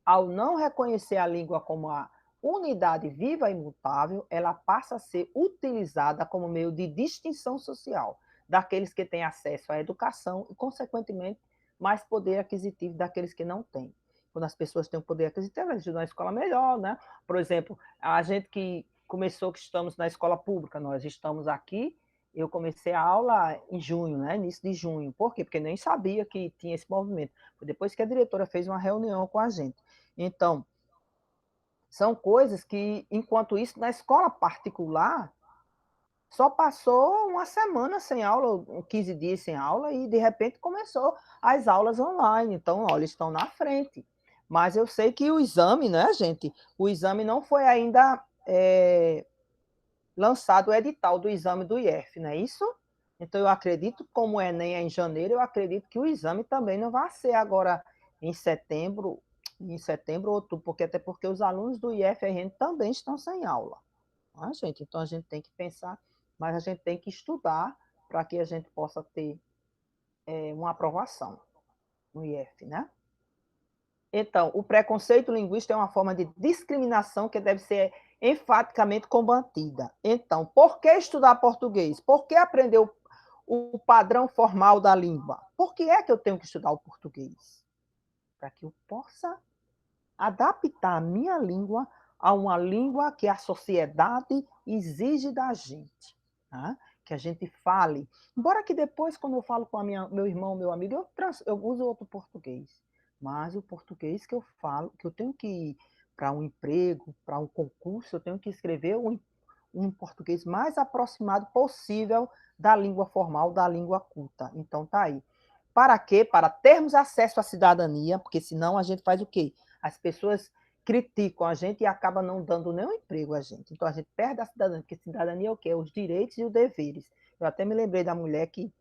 ao não reconhecer a língua como a unidade viva e imutável, ela passa a ser utilizada como meio de distinção social daqueles que têm acesso à educação e, consequentemente, mais poder aquisitivo daqueles que não têm. Quando as pessoas têm um poder aquisitivo, elas estudam na escola melhor, né? Por exemplo, a gente que começou, que estamos na escola pública, nós estamos aqui, eu comecei a aula em junho, né? Início de junho. Por quê? Porque nem sabia que tinha esse movimento. Foi depois que a diretora fez uma reunião com a gente. Então, são coisas que, enquanto isso, na escola particular, só passou uma semana sem aula, 15 dias sem aula, e de repente começou as aulas online. Então, olha, eles estão na frente. Mas eu sei que o exame, né, gente? O exame não foi ainda lançado o edital do exame do IF, não é isso? Então, eu acredito, como o Enem é em janeiro, eu acredito que o exame também não vai ser agora em setembro ou outubro, porque até porque os alunos do IFRN também estão sem aula. Gente? Então a gente tem que pensar, mas a gente tem que estudar para que a gente possa ter uma aprovação no IF, né? Então, o preconceito linguístico é uma forma de discriminação que deve ser enfaticamente combatida. Então, por que estudar português? Por que aprender o padrão formal da língua? Por que é que eu tenho que estudar o português? Para que eu possa adaptar a minha língua a uma língua que a sociedade exige da gente. Tá? Que a gente fale. Embora que depois, quando eu falo com meu irmão, meu amigo, eu uso outro português. Mas o português que eu falo, que eu tenho que ir para um emprego, para um concurso, eu tenho que escrever um português mais aproximado possível da língua formal, da língua culta. Então, tá aí. Para quê? Para termos acesso à cidadania, porque senão a gente faz o quê? As pessoas criticam a gente e acabam não dando nenhum emprego a gente. Então a gente perde a cidadania, porque cidadania é o quê? Os direitos e os deveres. Eu até me lembrei da mulher que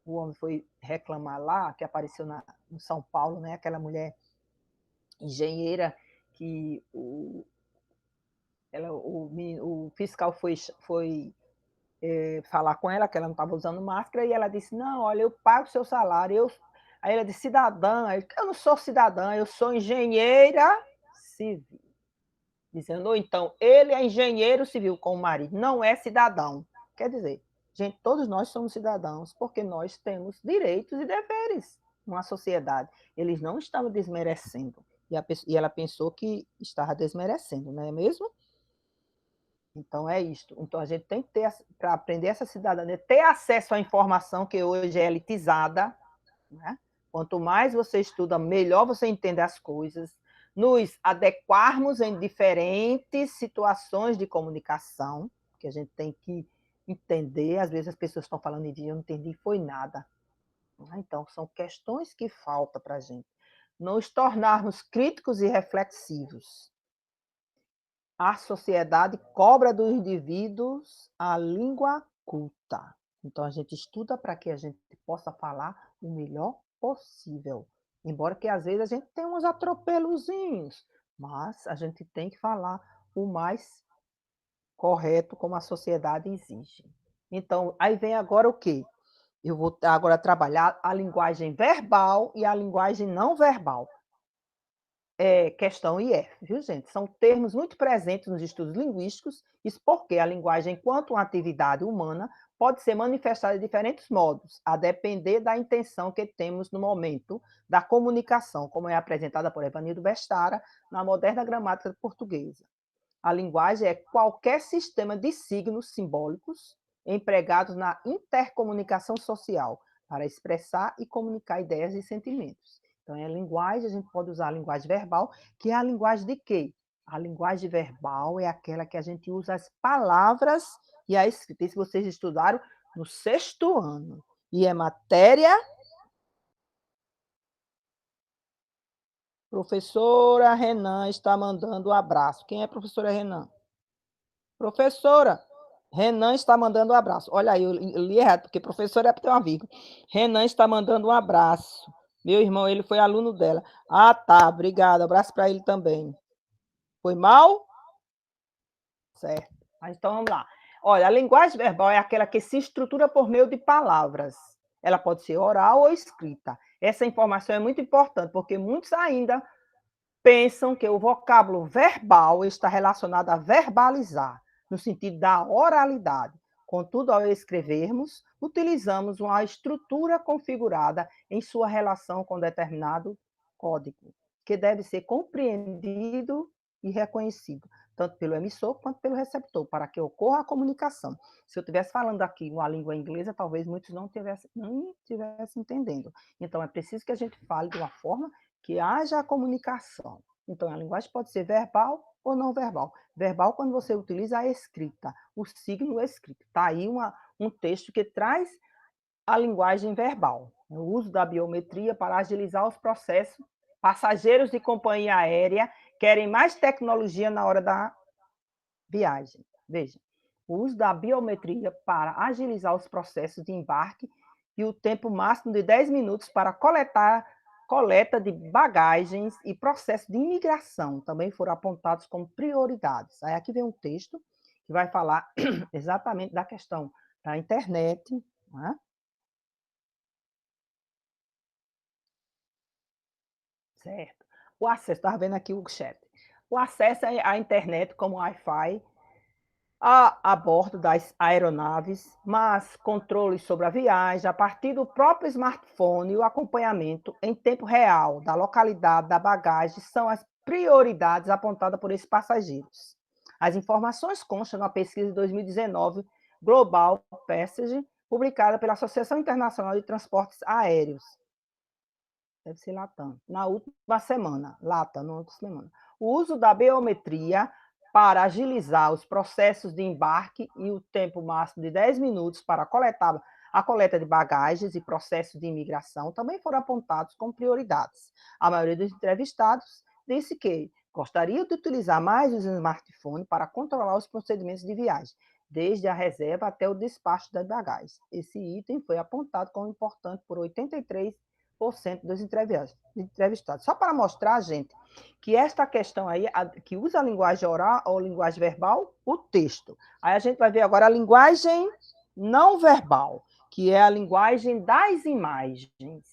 o homem foi reclamar lá, que apareceu no São Paulo, né? Aquela mulher engenheira que o fiscal foi falar com ela, que ela não estava usando máscara, e ela disse, não, olha, eu pago o seu salário. Aí ela disse, cidadã. Eu não sou cidadã, eu sou engenheira civil. Dizendo, ou então, ele é engenheiro civil com o marido, não é cidadão. Quer dizer, gente, todos nós somos cidadãos, porque nós temos direitos e deveres numa sociedade. Eles não estavam desmerecendo. E ela pensou que estava desmerecendo, não é mesmo? Então é isto. Então a gente tem que ter, para aprender essa cidadania, ter acesso à informação que hoje é elitizada, né? Quanto mais você estuda, melhor você entende as coisas, nos adequarmos em diferentes situações de comunicação, que a gente tem que entender. Às vezes as pessoas estão falando de eu não entendi, foi nada. Então, são questões que faltam para a gente. Nos tornarmos críticos e reflexivos. A sociedade cobra dos indivíduos a língua culta. Então, a gente estuda para que a gente possa falar o melhor possível. Embora que às vezes a gente tenha uns atropelozinhos, mas a gente tem que falar o mais correto como a sociedade exige. Então, aí vem agora o quê? Eu vou agora trabalhar a linguagem verbal e a linguagem não verbal. Questão IF, viu, gente? São termos muito presentes nos estudos linguísticos, isso porque a linguagem, enquanto uma atividade humana, pode ser manifestada de diferentes modos, a depender da intenção que temos no momento da comunicação, como é apresentada por Evanildo Bestara na Moderna Gramática Portuguesa. A linguagem é qualquer sistema de signos simbólicos empregados na intercomunicação social para expressar e comunicar ideias e sentimentos. Então, é a linguagem, a gente pode usar a linguagem verbal, que é a linguagem de quê? A linguagem verbal é aquela que a gente usa as palavras e a escrita. Isso vocês estudaram no 6º ano. E é matéria Professora Renan está mandando um abraço. Quem é a professora Renan? Professora, Renan está mandando um abraço. Olha aí, eu li errado, porque professora é para ter uma vírgula. Renan está mandando um abraço. Meu irmão, ele foi aluno dela. Ah, tá, obrigada. Abraço para ele também. Foi mal? Certo. Mas então vamos lá. Olha, a linguagem verbal é aquela que se estrutura por meio de palavras. Ela pode ser oral ou escrita. Essa informação é muito importante, porque muitos ainda pensam que o vocábulo verbal está relacionado a verbalizar, no sentido da oralidade. Contudo, ao escrevermos, utilizamos uma estrutura configurada em sua relação com determinado código, que deve ser compreendido e reconhecido, tanto pelo emissor quanto pelo receptor, para que ocorra a comunicação. Se eu estivesse falando aqui uma língua inglesa, talvez muitos não estivessem entendendo. Então, é preciso que a gente fale de uma forma que haja a comunicação. Então, a linguagem pode ser verbal ou não verbal. Verbal quando você utiliza a escrita, o signo escrito. Está aí um texto que traz a linguagem verbal. O uso da biometria para agilizar os processos. Passageiros de companhia aérea querem mais tecnologia na hora da viagem. Veja, o uso da biometria para agilizar os processos de embarque e o tempo máximo de 10 minutos para coleta de bagagens e processo de imigração também foram apontados como prioridades. Aí aqui vem um texto que vai falar exatamente da questão da internet, né? Certo? O acesso, estava vendo aqui o chat. O acesso à internet como Wi-Fi a bordo das aeronaves, mas controles sobre a viagem a partir do próprio smartphone e o acompanhamento em tempo real da localidade da bagagem são as prioridades apontadas por esses passageiros. As informações constam na pesquisa de 2019 Global Passage, publicada pela Associação Internacional de Transportes Aéreos, deve ser Latam, na última semana, Latam, na última semana. O uso da biometria para agilizar os processos de embarque e o tempo máximo de 10 minutos para coletar a coleta de bagagens e processos de imigração também foram apontados como prioridades. A maioria dos entrevistados disse que gostaria de utilizar mais os smartphones para controlar os procedimentos de viagem, desde a reserva até o despacho das bagagens. Esse item foi apontado como importante por 83% dos entrevistados. Só para mostrar, gente, que esta questão aí, que usa a linguagem oral ou linguagem verbal, o texto. Aí a gente vai ver agora a linguagem não verbal, que é a linguagem das imagens.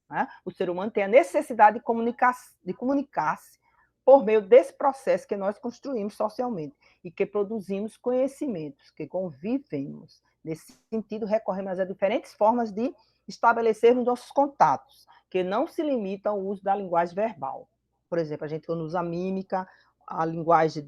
Né? O ser humano tem a necessidade de comunicar-se por meio desse processo que nós construímos socialmente e que produzimos conhecimentos, que convivemos. Nesse sentido, recorremos a diferentes formas de estabelecermos nossos contatos, que não se limitam ao uso da linguagem verbal. Por exemplo, a gente usa a mímica, a linguagem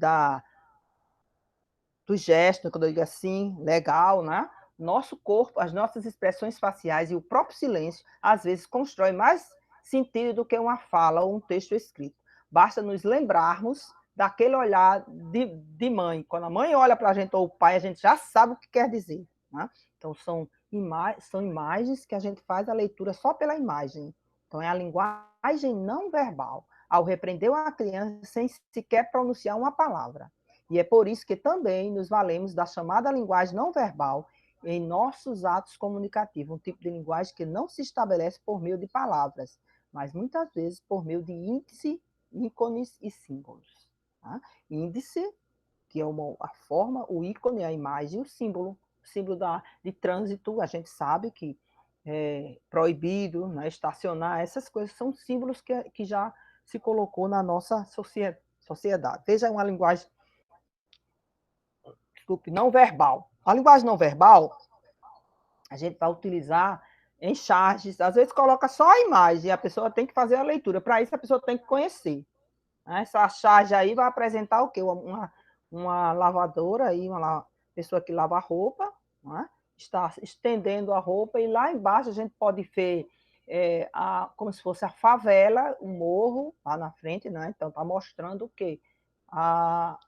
do gesto, quando eu digo assim, legal, né? Nosso corpo, as nossas expressões faciais e o próprio silêncio, às vezes, constrói mais sentido do que uma fala ou um texto escrito. Basta nos lembrarmos daquele olhar de mãe. Quando a mãe olha para a gente ou o pai, a gente já sabe o que quer dizer. Né? Então, são imagens que a gente faz a leitura só pela imagem. Então, é a linguagem não verbal, ao repreender uma criança sem sequer pronunciar uma palavra. E é por isso que também nos valemos da chamada linguagem não verbal em nossos atos comunicativos, um tipo de linguagem que não se estabelece por meio de palavras, mas muitas vezes por meio de índice, ícones e símbolos. Tá? Índice, que é a forma, o ícone, a imagem, o símbolo de trânsito, a gente sabe que é proibido, né, estacionar, essas coisas são símbolos que já se colocou na nossa sociedade. Veja uma linguagem, desculpe, não verbal. A linguagem não verbal, a gente vai utilizar em charges, às vezes coloca só a imagem, e a pessoa tem que fazer a leitura. Para isso, a pessoa tem que conhecer. Essa charge aí vai apresentar o quê? Uma lavadora, aí, uma pessoa que lava roupa, né? Está estendendo a roupa, e lá embaixo a gente pode ver como se fosse a favela, o morro, lá na frente, né? Então está mostrando o quê? A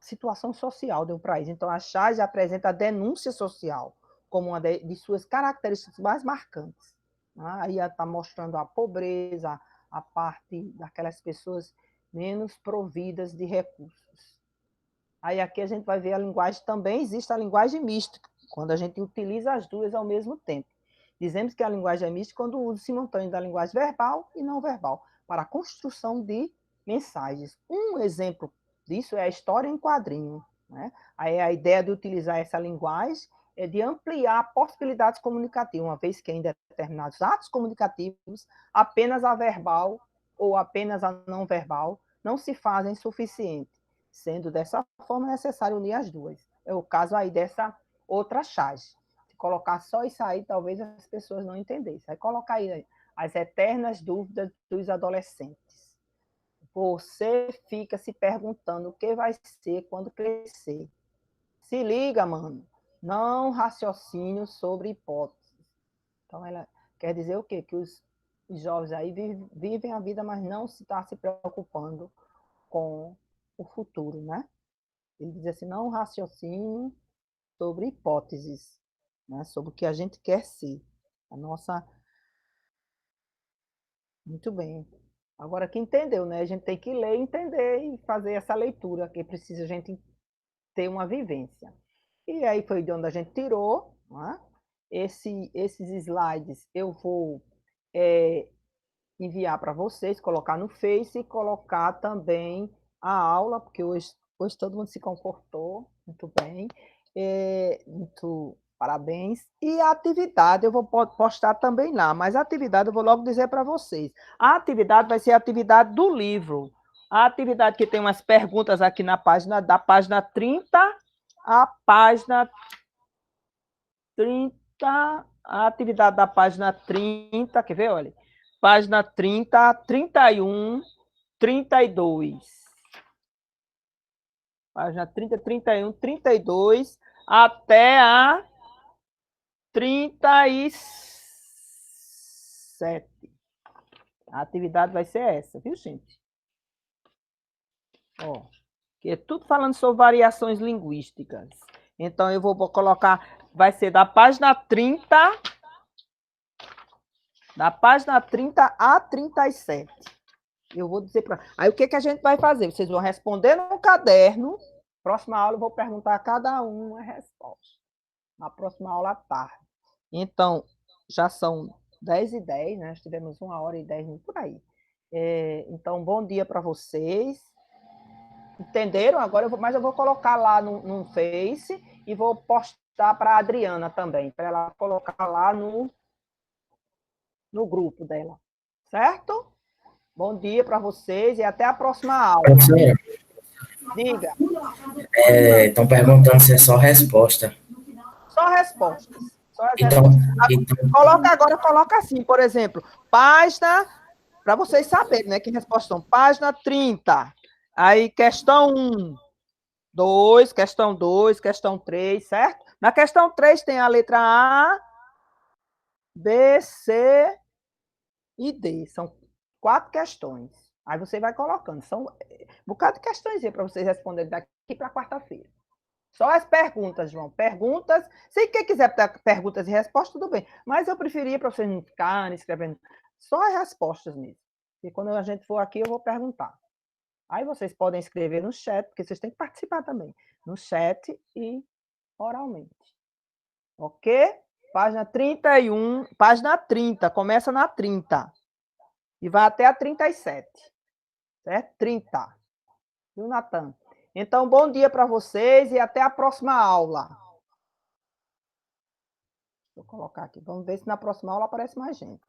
situação social de um país. Então a charge apresenta a denúncia social como uma de suas características mais marcantes. Né? Aí está mostrando a pobreza, a parte daquelas pessoas menos providas de recursos. Aí aqui a gente vai ver a linguagem, também existe a linguagem mística, quando a gente utiliza as duas ao mesmo tempo. Dizemos que a linguagem é mística quando o uso simultâneo da linguagem verbal e não verbal, para a construção de mensagens. Um exemplo disso é a história em quadrinho. Né? Aí a ideia de utilizar essa linguagem é de ampliar possibilidades comunicativas, uma vez que em determinados atos comunicativos, apenas a verbal ou apenas a não verbal não se fazem suficiente, sendo dessa forma necessário unir as duas. É o caso aí dessa outra charge. Se colocar só isso aí, talvez as pessoas não entendessem. Aí colocar aí as eternas dúvidas dos adolescentes. Você fica se perguntando o que vai ser quando crescer. Se liga, mano. Não raciocínio sobre hipóteses. Então, ela quer dizer o quê? Que os jovens aí vivem a vida, mas não se está se preocupando com o futuro, né? Ele diz assim, não raciocínio sobre hipóteses, né? Sobre o que a gente quer ser. A nossa... Muito bem. Agora que entendeu, né? A gente tem que ler, entender e fazer essa leitura, que precisa a gente ter uma vivência. E aí foi de onde a gente tirou, né? Esses slides eu vou enviar para vocês, colocar no Face e colocar também a aula, porque hoje todo mundo se comportou muito bem, muito parabéns. E a atividade eu vou postar também lá, mas a atividade eu vou logo dizer para vocês. A atividade vai ser a atividade do livro. A atividade que tem umas perguntas aqui na página, da página 30 à página 30, a atividade da página 30, quer ver, olha? Página 30, 31, 32. Página 30, 31, 32, até a 37. A atividade vai ser essa, viu, gente? Ó, que é tudo falando sobre variações linguísticas. Então, eu vou colocar, vai ser da página 30, a 37. Eu vou dizer para... Aí, o que, que a gente vai fazer? Vocês vão responder no caderno. Próxima aula, eu vou perguntar a cada um a resposta. Na próxima aula à tarde. Então, já são 10h10, né? Tivemos 1h10 por aí. Então, bom dia para vocês. Entenderam? Agora, mas eu vou colocar lá no Face e vou postar para a Adriana também, para ela colocar lá no grupo dela. Certo? Bom dia para vocês e até a próxima aula. Professora, Diga. estão perguntando se é só resposta. Só respostas. Só as Então, respostas. então, Coloca assim, por exemplo, página, para vocês saberem, né, que respostas são. Página 30. Aí, questão 1, 2, questão 2, questão 3, certo? Na questão 3 tem a letra A, B, C e D. São 4 questões. Aí você vai colocando. São um bocado de questões para vocês responderem daqui para quarta-feira. Só as perguntas, João. Perguntas. Se quem quiser ter perguntas e respostas, tudo bem. Mas eu preferia para vocês não ficarem escrevendo só as respostas mesmo. E quando a gente for aqui, eu vou perguntar. Aí vocês podem escrever no chat, porque vocês têm que participar também. No chat e oralmente. Ok? Página 31, página 30, começa na 30. E vai até a 37. Certo? 30. Viu, Natan? Então, bom dia para vocês e até a próxima aula. Vou colocar aqui. Vamos ver se na próxima aula aparece mais gente.